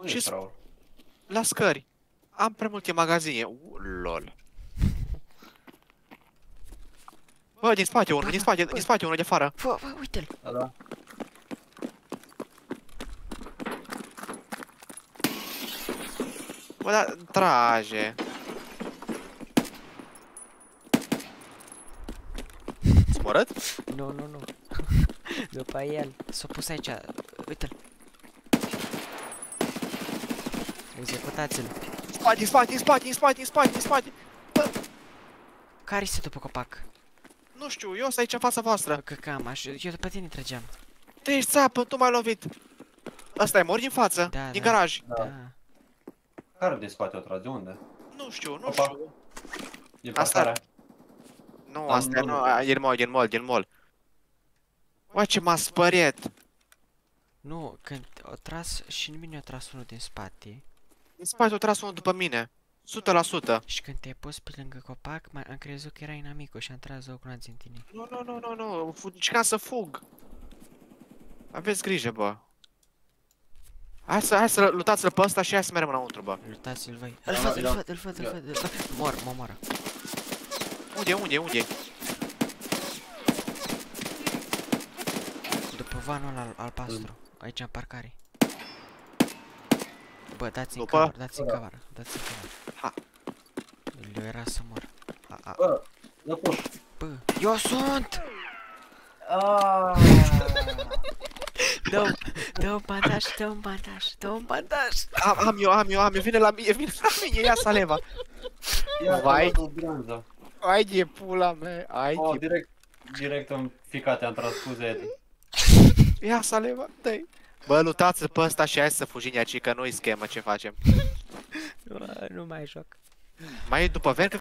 Unde ești, Raul? La scări. Am prea multe magazine. Lol. Bă, din spate unul, din spate unul de afară. Bă, uite-l. Da. Bă, da, trage. Smorât? Nu. După el. S-a pus aici. Uite-l. Executați-l. În spate. Bă, Care este după copac? nu știu, eu sunt aici în fața voastră. Că cam așa. Eu după tine trăgeam. Tu ești țapă, tu m-ai lovit. Ăsta e mor din față, Da, din da. garaj. Da. Care de spate o tragi? De unde? Nu știu. Opa. E Asta- parcarea. Nu, Am asta nu- nu, e în mall. Bă, ce m-a spăriet. Nu, când o tras și nimeni nu a tras unul din spate. Din spate o tras unul după mine. 100%. Și când te-ai pus pe lângă copac, am crezut că era inamico și am tras două granați în tine. Nu. Încercam să fug. Aveți grijă, bă. Hai să lutați-l pe ăsta și hai să mergem înăuntru, bă. Luptați-l voi. Da, Îl văd. Mă omoară. Unde? După vanul ăla albastru. Aici în parcare. Bă, dați-mi După? cover, dați-mi Da. cover. Ha. Eu era să mor. Bă, dă puș. Bă, eu sunt! Dă-mi bandaj. Am eu, vine la mine, ia saleva. Vai. Ai de pula mea, Oh, direct în ficate am tras, scuze. ia saleva, dă-i. Bă, lutați-l pe ăsta și hai să fugim de aici, că nu-i schemă ce facem. Nu mai joc. Mai e după ver,